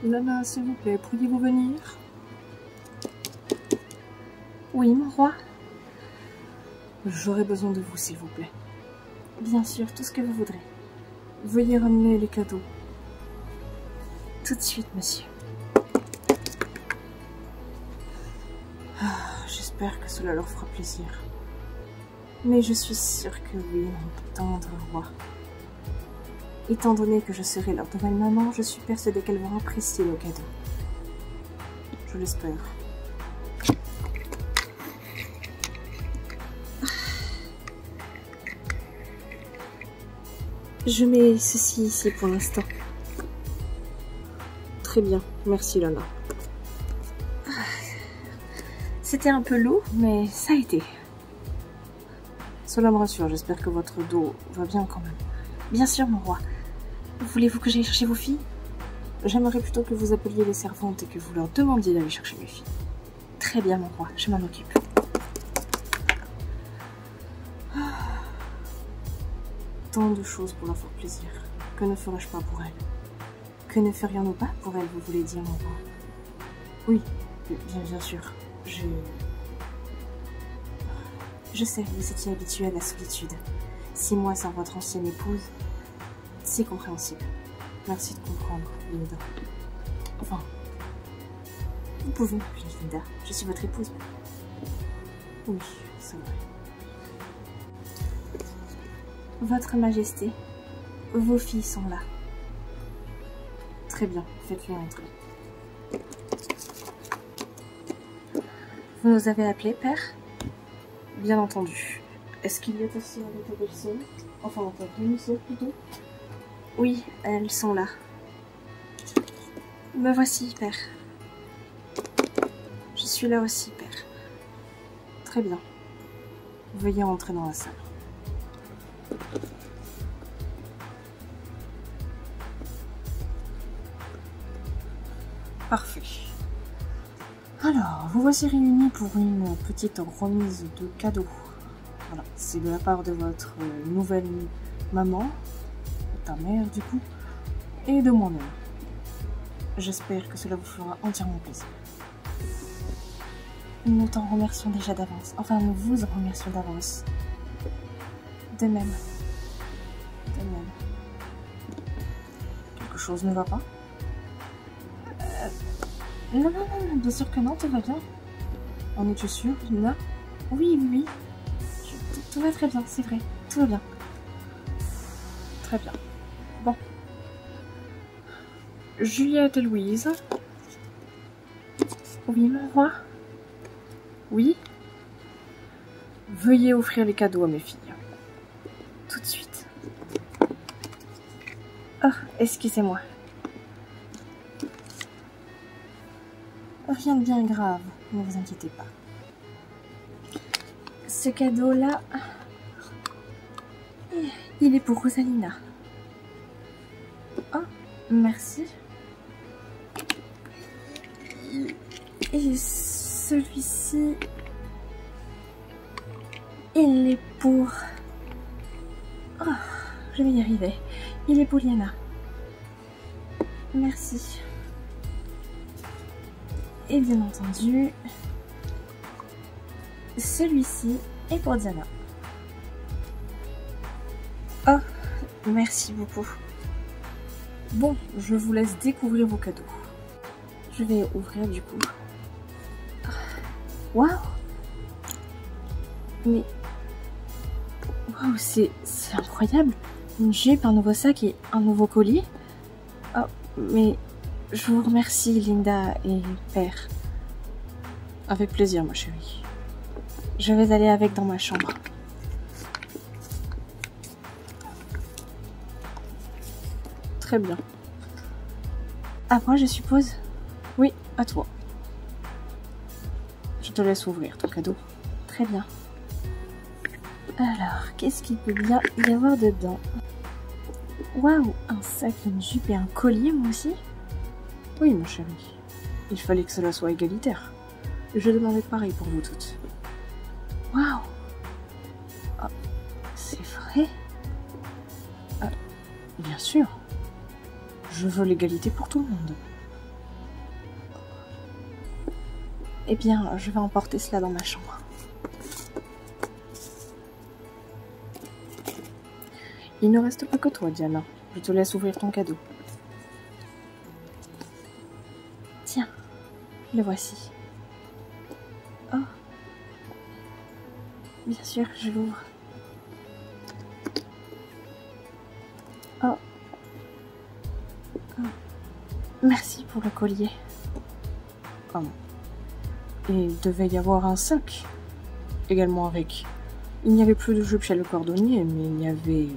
Lana, s'il vous plaît, pourriez-vous venir? Oui, mon roi? J'aurais besoin de vous, s'il vous plaît. Bien sûr, tout ce que vous voudrez. Veuillez ramener les cadeaux. Tout de suite, monsieur. J'espère que cela leur fera plaisir. Mais je suis sûre que oui, mon tendre roi. Étant donné que je serai leur nouvelle maman, je suis persuadée qu'elles vont apprécier le cadeau. Je l'espère. Je mets ceci ici pour l'instant. Très bien, merci Lana. C'était un peu lourd, mais ça a été. Cela me rassure, j'espère que votre dos va bien quand même. Bien sûr, mon roi. Voulez-vous que j'aille chercher vos filles? J'aimerais plutôt que vous appeliez les servantes et que vous leur demandiez d'aller chercher mes filles. Très bien, mon roi, je m'en occupe. Tant de choses pour leur faire plaisir. Que ne ferais-je pas pour elles? Que ne ferions-nous pas pour elles, vous voulez dire, mon roi? Oui, bien sûr. Je sais, vous étiez habitué à la solitude. 6 mois sans votre ancienne épouse, c'est compréhensible. Merci de comprendre, Linda. Enfin, vous pouvez m'appeler Linda. Je suis votre épouse. Oui, c'est vrai. Votre Majesté, vos filles sont là. Très bien, faites-les entrer. Vous nous avez appelé, père? Bien entendu. Est-ce qu'il y a aussi avec ta belle-sœur? Enfin, ta demi-sœur plutôt? Oui, elles sont là. Me voici, père. Je suis là aussi, père. Très bien. Veuillez entrer dans la salle. Parfait. Alors, vous voici réunis pour une petite remise de cadeaux. Voilà, c'est de la part de votre nouvelle maman, ta mère du coup, et de moi-même. J'espère que cela vous fera entièrement plaisir. Nous t'en remercions déjà d'avance. Enfin, nous vous en remercions d'avance. De même. De même. Quelque chose ne va pas? Non, bien sûr que non, tout va bien. En es-tu sûre, Lina? Oui. Tout va très bien, c'est vrai. Tout va bien. Très bien. Bon. Juliette et Louise. Oui, mon roi? Oui? Veuillez offrir les cadeaux à mes filles. Tout de suite. Oh, excusez-moi. Rien de bien grave, ne vous inquiétez pas. Ce cadeau-là, il est pour Rosalina. Oh, merci. Et celui-ci, il est pour... Oh, je vais y arriver. Il est pour Liana. Merci. Et bien entendu, celui-ci est pour Diana. Oh, merci beaucoup. Bon, je vous laisse découvrir vos cadeaux. Je vais ouvrir du coup. Waouh! Mais... Waouh, c'est incroyable! Une jupe, un nouveau sac et un nouveau collier. Oh, mais... Je vous remercie, Linda et père. Avec plaisir, ma chérie. Je vais aller avec dans ma chambre. Très bien. À moi, je suppose? Oui, à toi. Je te laisse ouvrir ton cadeau. Très bien. Alors, qu'est-ce qu'il peut bien y avoir dedans? Waouh, un sac, une jupe et un collier, moi aussi? Oui, ma chérie. Il fallait que cela soit égalitaire. Je demandais pareil pour vous toutes. Waouh! Oh, c'est vrai? Bien sûr. Je veux l'égalité pour tout le monde. Eh bien, je vais emporter cela dans ma chambre. Il ne reste pas que toi, Diana. Je te laisse ouvrir ton cadeau. Tiens, le voici. Oh. Bien sûr, je l'ouvre. Oh. Oh. Merci pour le collier. Oh. Et il devait y avoir un sac. Également avec. Il n'y avait plus de jupe chez le cordonnier, mais il y avait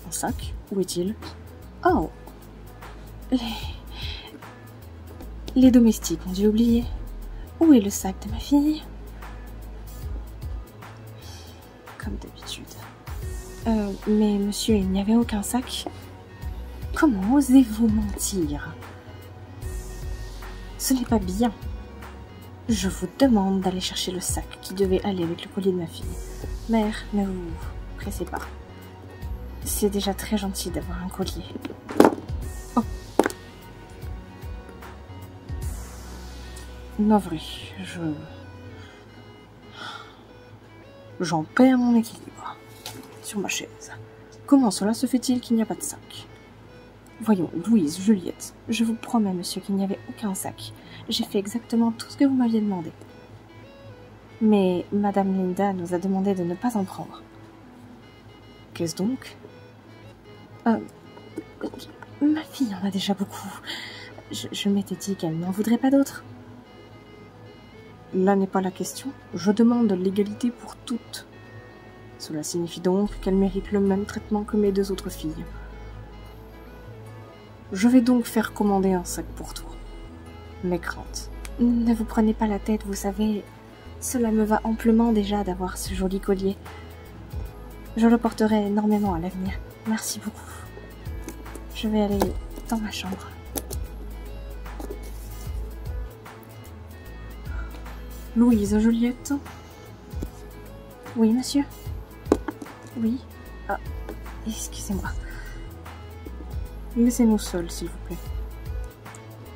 un sac. Où est-il? Oh. Les domestiques ont dû oublier. Où est le sac de ma fille? Comme d'habitude. Mais monsieur, il n'y avait aucun sac. Comment osez-vous mentir? Ce n'est pas bien. Je vous demande d'aller chercher le sac qui devait aller avec le collier de ma fille. Mère, ne vous pressez pas. C'est déjà très gentil d'avoir un collier. Oh. Navré, j'en perds mon équilibre. Sur ma chaise. Comment cela se fait-il qu'il n'y a pas de sac? Voyons, Louise, Juliette, je vous promets, monsieur, qu'il n'y avait aucun sac. J'ai fait exactement tout ce que vous m'aviez demandé. Mais Madame Linda nous a demandé de ne pas en prendre. Qu'est-ce donc? Ma fille en a déjà beaucoup. Je m'étais dit qu'elle n'en voudrait pas d'autres. Là n'est pas la question. Je demande l'égalité pour toutes. Cela signifie donc qu'elle mérite le même traitement que mes deux autres filles. Je vais donc faire commander un sac pour toi. Mes craintes. Ne vous prenez pas la tête, vous savez, cela me va amplement déjà d'avoir ce joli collier. Je le porterai énormément à l'avenir. Merci beaucoup. Je vais aller dans ma chambre. Louise, Juliette? Oui, monsieur? Oui? Ah, excusez-moi. Laissez-nous seuls, s'il vous plaît.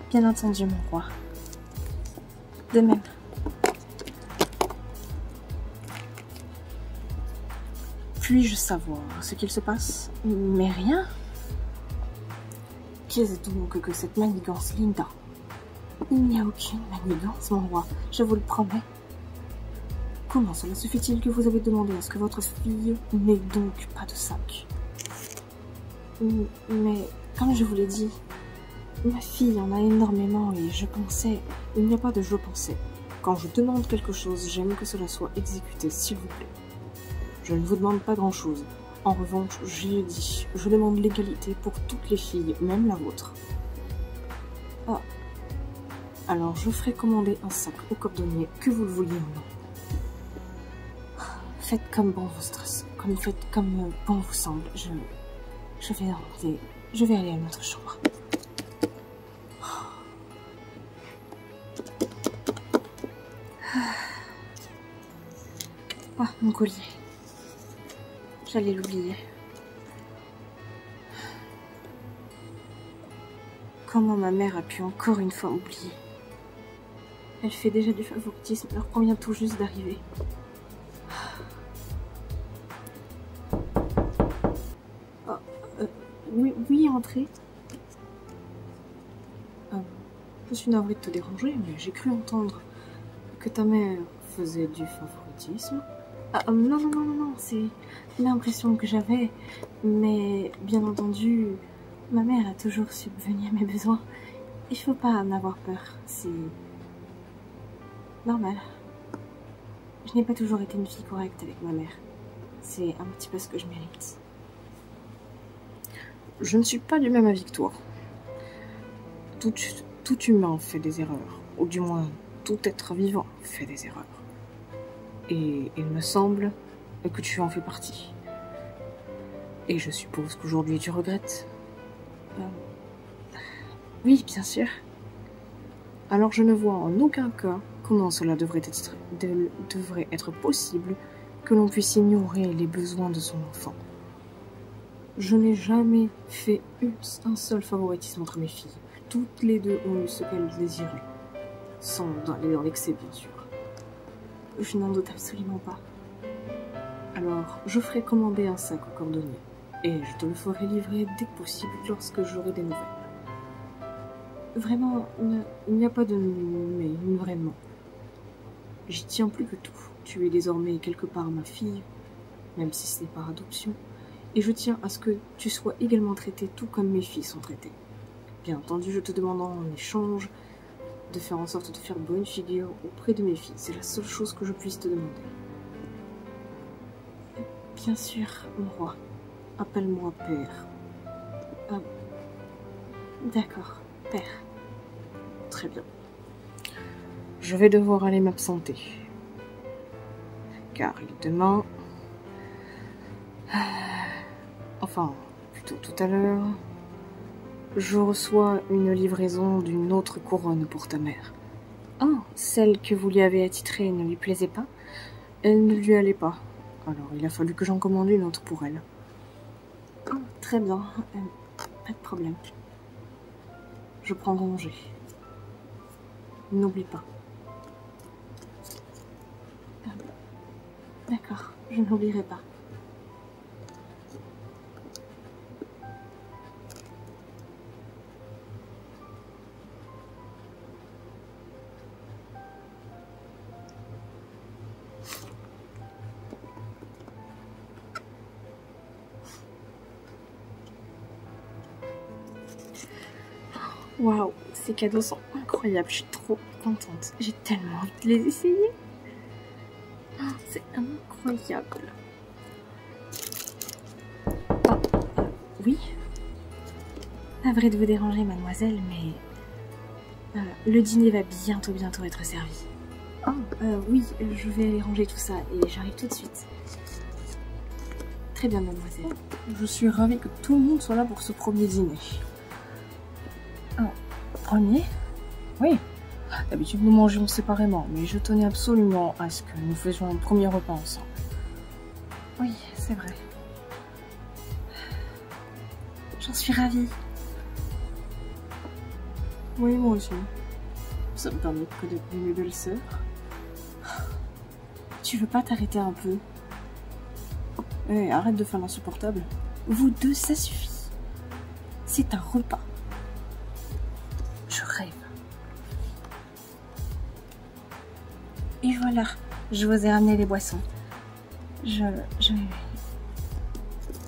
Bien entendu, mon roi. De même. Puis-je savoir ce qu'il se passe? Mais rien. Qu'est-ce donc que cette manigance, Linda? Il n'y a aucune manigance, mon roi, je vous le promets. Comment cela se fait-il que vous avez demandé à ce que votre fille n'ait donc pas de sac? Mais, comme je vous l'ai dit, ma fille en a énormément et je pensais... Il n'y a pas de je pensais. Quand je demande quelque chose, j'aime que cela soit exécuté, s'il vous plaît. Je ne vous demande pas grand-chose. En revanche, j'y ai dit, je demande l'égalité pour toutes les filles, même la vôtre. Ah. Alors, je ferai commander un sac au cordonnier, que vous le vouliez ou non. Faites comme bon vous semble. Je vais aller à notre chambre. Ah, mon collier. J'allais l'oublier. Comment ma mère a pu encore une fois oublier? Elle fait déjà du favoritisme alors qu'on vient tout juste d'arriver. Oui, entrez. Je suis navrée de te déranger, mais j'ai cru entendre que ta mère faisait du favoritisme. Non, c'est l'impression que j'avais, mais bien entendu, ma mère a toujours subvenu à mes besoins. Il faut pas en avoir peur, c'est normal. Je n'ai pas toujours été une fille correcte avec ma mère. C'est un petit peu ce que je mérite. je ne suis pas du même avis que toi. Tout humain fait des erreurs, ou du moins tout être vivant fait des erreurs. Et il me semble que tu en fais partie. Et je suppose qu'aujourd'hui tu regrettes. Oui, bien sûr. Alors je ne vois en aucun cas comment cela devrait être possible que l'on puisse ignorer les besoins de son enfant. Je n'ai jamais fait un seul favoritisme entre mes filles. Toutes les deux ont eu ce qu'elles désiraient, sans aller dans l'excès bien sûr. Je n'en doute absolument pas. Alors, je ferai commander un sac au cordonnier, et je te le ferai livrer dès que possible lorsque j'aurai des nouvelles. Vraiment, il n'y a pas de mais vraiment. J'y tiens plus que tout. Tu es désormais quelque part ma fille, même si ce n'est par adoption, et je tiens à ce que tu sois également traitée tout comme mes filles sont traitées. Bien entendu, je te demande en échange de faire en sorte de faire bonne figure auprès de mes filles. C'est la seule chose que je puisse te demander. Bien sûr, mon roi. Appelle-moi père. D'accord, père. Très bien. Je vais devoir aller m'absenter. Car il est demain... Enfin, plutôt tout à l'heure... Je reçois une livraison d'une autre couronne pour ta mère. Oh, celle que vous lui avez attitrée ne lui plaisait pas? Elle ne lui allait pas. Alors il a fallu que j'en commande une autre pour elle. Oh, très bien. Pas de problème. Je prends congé. N'oublie pas. D'accord, je n'oublierai pas. Waouh, ces cadeaux sont incroyables, je suis trop contente. J'ai tellement envie de les essayer. Oh, c'est incroyable. Oh, oui. Navré de vous déranger, mademoiselle, mais le dîner va bientôt être servi. Oh, oui, je vais aller ranger tout ça et j'arrive tout de suite. Très bien, mademoiselle. Je suis ravie que tout le monde soit là pour ce premier dîner. Premier? Oui. D'habitude, nous mangeons séparément, mais je tenais absolument à ce que nous faisions un premier repas ensemble. Oui, c'est vrai. J'en suis ravie. Oui, moi aussi. Ça me permet de connaître mes belles-sœurs. Tu veux pas t'arrêter un peu? Eh, arrête de faire l'insupportable. Vous deux, ça suffit. C'est un repas. Je rêve. Et voilà, je vous ai ramené les boissons. Je vais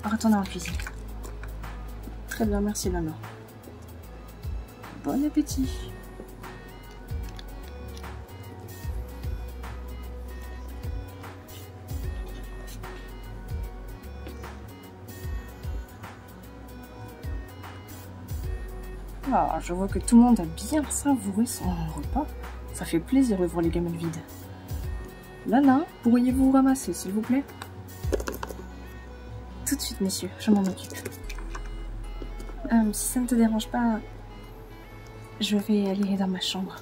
retourner en cuisine. Très bien, merci Lana. Bon appétit. Ah, je vois que tout le monde a bien savouré son repas. Ça fait plaisir de voir les gamelles vides. Lana, pourriez-vous ramasser, s'il vous plaît? Tout de suite, messieurs, je m'en occupe. Si ça ne te dérange pas, je vais aller dans ma chambre.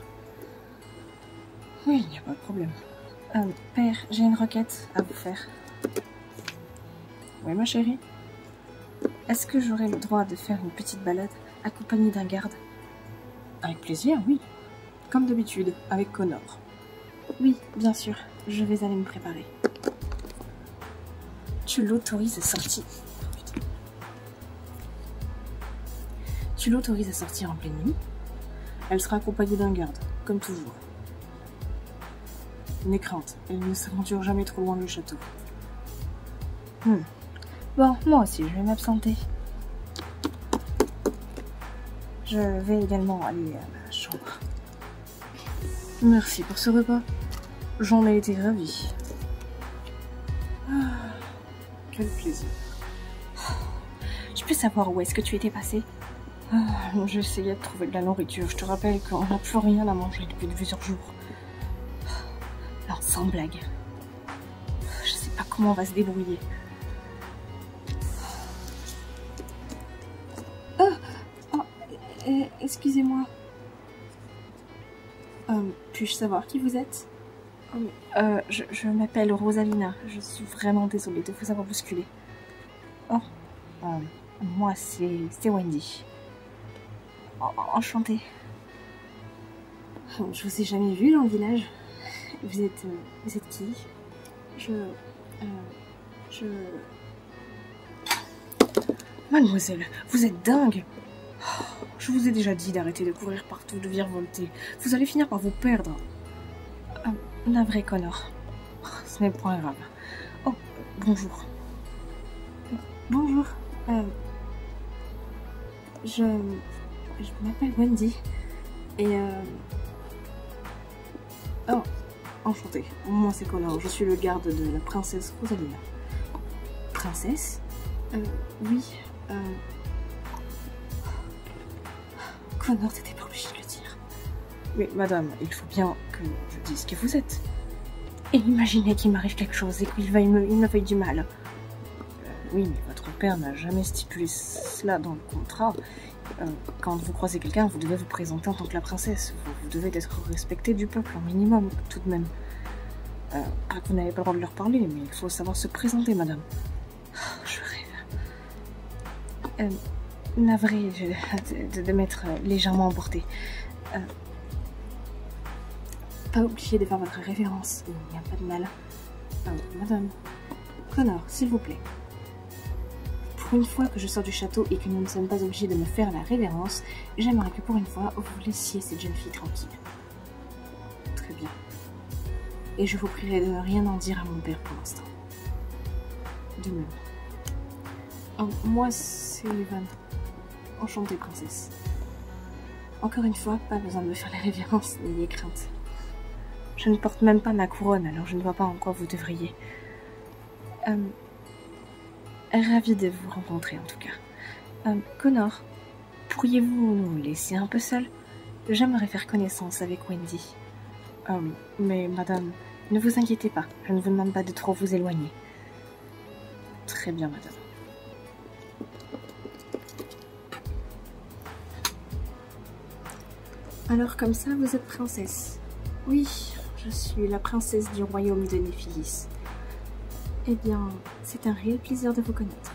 Oui, il n'y a pas de problème. Père, j'ai une requête à vous faire. Oui, ma chérie? Est-ce que j'aurai le droit de faire une petite balade accompagnée d'un garde? Avec plaisir, oui. Comme d'habitude, avec Connor. Oui, bien sûr. Je vais aller me préparer. Tu l'autorises à sortir. Tu l'autorises à sortir en pleine nuit. Elle sera accompagnée d'un garde, comme toujours. N'aie crainte, elle ne s'aventure jamais trop loin du château. Bon, moi aussi, je vais m'absenter. Je vais également aller à ma chambre. Merci pour ce repas. J'en ai été ravie. Quel plaisir. Je peux savoir où est-ce que tu étais passé? J'essayais de trouver de la nourriture. Je te rappelle qu'on n'a plus rien à manger depuis plusieurs jours. Alors, sans blague. Je sais pas comment on va se débrouiller. Excusez-moi. Puis-je savoir qui vous êtes? Je m'appelle Rosalina. Je suis vraiment désolée de vous avoir bousculé. Oh, moi c'est Wendy. Enchantée. Je vous ai jamais vu dans le village. Vous êtes qui? Mademoiselle, vous êtes dingue. Je vous ai déjà dit d'arrêter de courir partout, de virevolter. Vous allez finir par vous perdre. Navré, Connor. Ce n'est point grave. Oh, bonjour. Bonjour. Je m'appelle Wendy. Et oh, enchantée. Moi, c'est Connor. Je suis le garde de la princesse Rosalina. Princesse? Oui. Connor, t'étais pas obligé de le dire. Mais madame, il faut bien que je dise qui vous êtes. Et imaginez qu'il m'arrive quelque chose et qu'il me veuille du mal. Oui, mais votre père n'a jamais stipulé cela dans le contrat. Quand vous croisez quelqu'un, vous devez vous présenter en tant que la princesse. Vous devez être respecté du peuple, un minimum, tout de même. Pas que vous n'avez pas le droit de leur parler, mais il faut savoir se présenter, madame. Je rêve. Navré de m'être légèrement emportée. Pas obligé de faire votre révérence, il n'y a pas de mal. Madame, Connor, s'il vous plaît. Pour une fois que je sors du château et que nous ne sommes pas obligés de me faire la révérence, j'aimerais que pour une fois, vous laissiez cette jeune fille tranquille. Très bien. Et je vous prierai de ne rien en dire à mon père pour l'instant. De même. Moi, c'est Evan. Enchantée, princesse. Encore une fois, pas besoin de me faire la révérence, n'ayez crainte. Je ne porte même pas ma couronne, alors je ne vois pas en quoi vous devriez. Ravie de vous rencontrer, en tout cas. Connor, pourriez-vous nous laisser un peu seuls? J'aimerais faire connaissance avec Wendy. Mais madame, ne vous inquiétez pas, je ne vous demande pas de trop vous éloigner. Très bien, madame. Alors comme ça, vous êtes princesse? Oui, je suis la princesse du royaume de Néphilis. Eh bien, c'est un réel plaisir de vous connaître.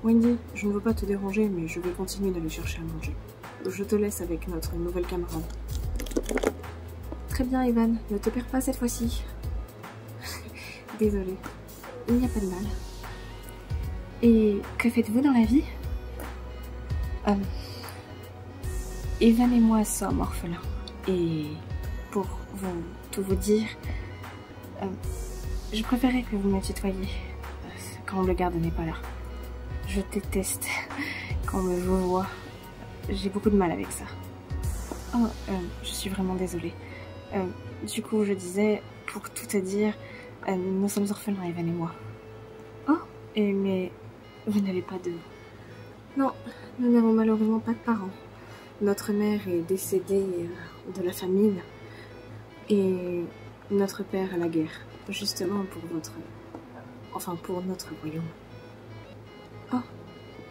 Wendy, je ne veux pas te déranger, mais je vais continuer d'aller chercher à manger. Je te laisse avec notre nouvelle camarade. Très bien, Evan, ne te perds pas cette fois-ci. Désolée, il n'y a pas de mal. Et que faites-vous dans la vie? Evan et moi sommes orphelins. Et pour tout vous dire, je préférais que vous me tutoyiez quand le garde n'est pas là. Je déteste quand on me voit. J'ai beaucoup de mal avec ça. Oh, je suis vraiment désolée. Du coup, je disais, pour tout te dire, nous sommes orphelins, Evan et moi. Oh, mais vous n'avez pas de... Non, nous n'avons malheureusement pas de parents. Notre mère est décédée de la famine et notre père à la guerre, justement pour pour notre royaume. Oh,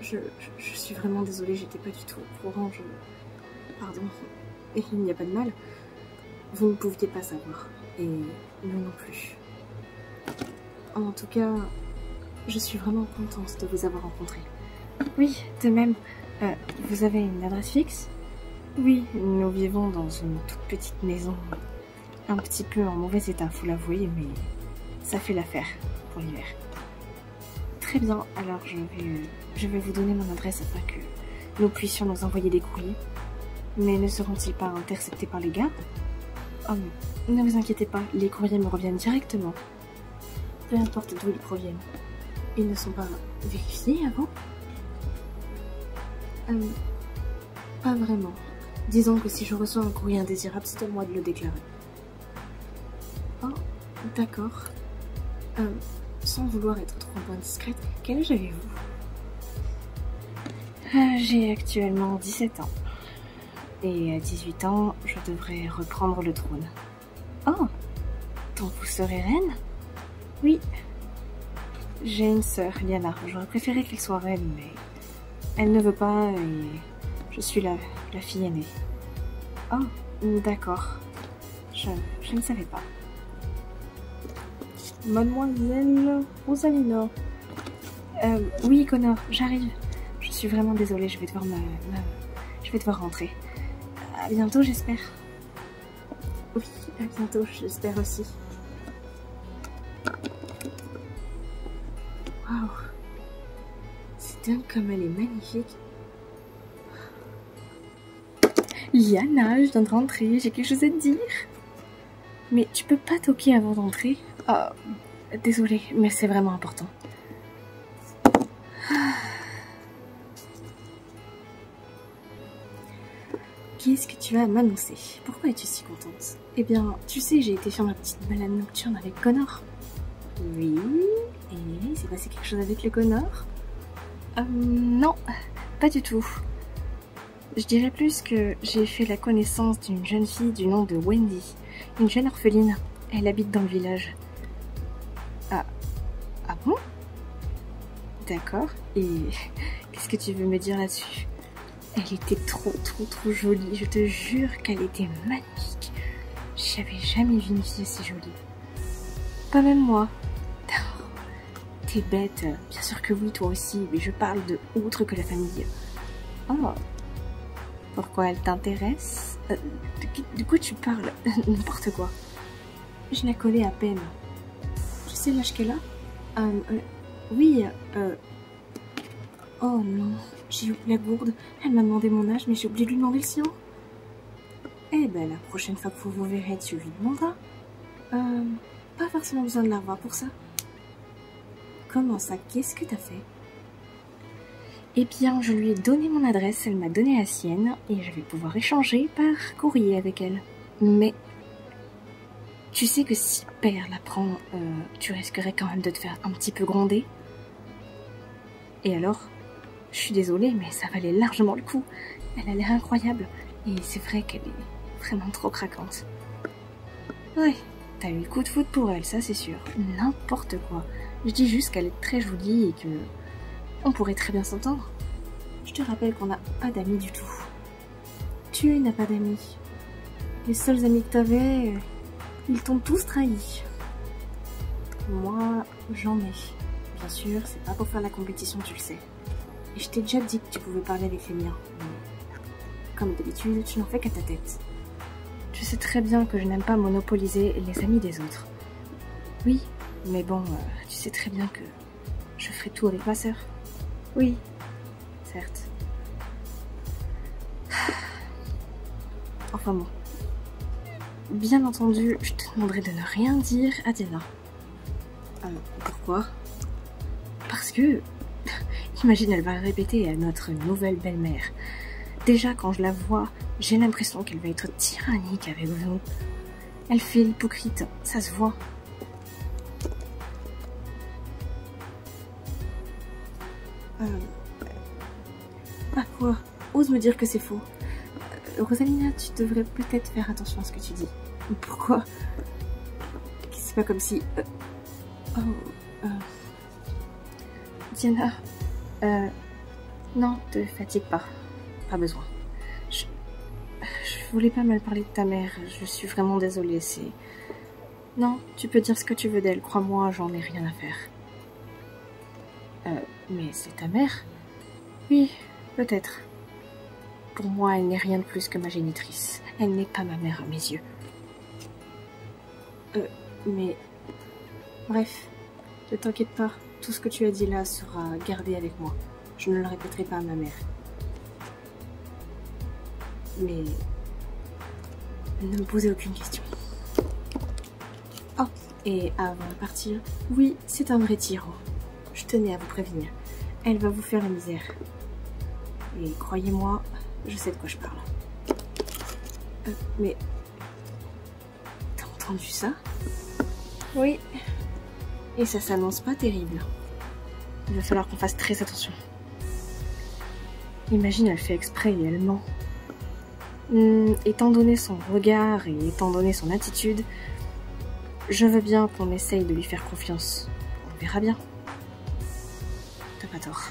je suis vraiment désolée, j'étais pas du tout au courant, Pardon, et il n'y a pas de mal. Vous ne pouviez pas savoir, et nous non plus. En tout cas, je suis vraiment contente de vous avoir rencontré. Oui, de même. Vous avez une adresse fixe? Oui, nous vivons dans une toute petite maison, un petit peu en mauvais état, faut l'avouer, mais ça fait l'affaire pour l'hiver. Très bien, alors je vais vous donner mon adresse afin que nous puissions nous envoyer des courriers. Mais ne seront-ils pas interceptés par les gardes? Oh non, ne vous inquiétez pas, les courriers me reviennent directement. Peu importe d'où ils proviennent. Ils ne sont pas vérifiés avant? Pas vraiment. Disons que si je reçois un courrier indésirable, c'est à moi de le déclarer. Oh, d'accord. Sans vouloir être trop indiscrète, quel âge avez-vous? J'ai actuellement 17 ans. Et à 18 ans, je devrais reprendre le trône. Oh, donc vous serez reine? Oui. J'ai une sœur, Liana. J'aurais préféré qu'elle soit reine, mais elle ne veut pas et je suis la fille aînée. Oh, d'accord. Je ne savais pas. Mademoiselle Rosalina. Oui, Connor, j'arrive. Je suis vraiment désolée, je vais devoir je vais devoir rentrer. À bientôt, j'espère. Oui, à bientôt, j'espère aussi. Waouh. C'est dingue comme elle est magnifique. Liana, je viens de rentrer, j'ai quelque chose à te dire. Mais tu peux pas toquer avant d'entrer? Désolée, mais c'est vraiment important. Qu'est-ce que tu as à m'annoncer? Pourquoi es-tu si contente? Eh bien, tu sais, j'ai été faire ma petite balade nocturne avec Connor. Oui, et il s'est passé quelque chose avec le Connor? Non, pas du tout. Je dirais plus que j'ai fait la connaissance d'une jeune fille du nom de Wendy, une jeune orpheline. Elle habite dans le village. Ah bon? D'accord, et qu'est-ce que tu veux me dire là-dessus? Elle était trop jolie, je te jure qu'elle était magnifique. J'avais jamais vu une fille aussi jolie. Pas même moi. Oh, t'es bête, bien sûr que oui, toi aussi, mais je parle de autre que la famille. Oh, pourquoi elle t'intéresse? De quoi tu parles? N'importe quoi. Je la connais à peine. Tu sais l'âge qu'elle a? Oui, Oh non, j'ai oublié la gourde. Elle m'a demandé mon âge, mais j'ai oublié de lui demander le sien. Eh ben, la prochaine fois que vous vous verrez, tu lui demanderas. Pas forcément besoin de la revoir pour ça. Comment ça? Qu'est-ce que t'as fait? Eh bien, je lui ai donné mon adresse, elle m'a donné la sienne, et je vais pouvoir échanger par courrier avec elle. Mais, tu sais que si Père l'apprend, tu risquerais quand même de te faire un petit peu gronder. Et alors? Je suis désolée, mais ça valait largement le coup. Elle a l'air incroyable. Et c'est vrai qu'elle est vraiment trop craquante. Ouais, t'as eu le coup de foudre pour elle, ça c'est sûr. N'importe quoi. Je dis juste qu'elle est très jolie et que on pourrait très bien s'entendre. Je te rappelle qu'on n'a pas d'amis du tout. Tu n'as pas d'amis. Les seuls amis que t'avais, ils t'ont tous trahi. Moi, j'en ai. Bien sûr, c'est pas pour faire la compétition, tu le sais. Et je t'ai déjà dit que tu pouvais parler avec les miens. Mais comme d'habitude, tu n'en fais qu'à ta tête. Tu sais très bien que je n'aime pas monopoliser les amis des autres. Oui, mais bon, tu sais très bien que je ferai tout avec ma sœur. Oui, certes. Enfin bon. Bien entendu, je te demanderai de ne rien dire à Diana. Pourquoi? Parce que... Imagine, elle va répéter à notre nouvelle belle-mère. Déjà, quand je la vois, j'ai l'impression qu'elle va être tyrannique avec vous. Elle fait l'hypocrite, ça se voit. Ah quoi? Ose me dire que c'est faux. Rosalina, tu devrais peut-être faire attention à ce que tu dis. Pourquoi? C'est pas comme si... Diana... non, te fatigue pas. Pas besoin. Je voulais pas mal parler de ta mère. Je suis vraiment désolée, c'est... Non, tu peux dire ce que tu veux d'elle. Crois-moi, j'en ai rien à faire. Mais c'est ta mère? Oui, peut-être. Pour moi, elle n'est rien de plus que ma génitrice. Elle n'est pas ma mère à mes yeux. Mais... Bref, ne t'inquiète pas. Tout ce que tu as dit là sera gardé avec moi. Je ne le répéterai pas à ma mère. Mais... ne me posez aucune question. Oh, et avant de partir, oui, c'est un vrai tyran. Je tenais à vous prévenir. Elle va vous faire la misère. Et croyez-moi, je sais de quoi je parle. Mais... T'as entendu ça? Oui. Et ça s'annonce pas terrible. Il va falloir qu'on fasse très attention. Imagine, elle fait exprès et elle ment. Étant donné son regard et étant donné son attitude, je veux bien qu'on essaye de lui faire confiance. On verra bien. T'as pas tort.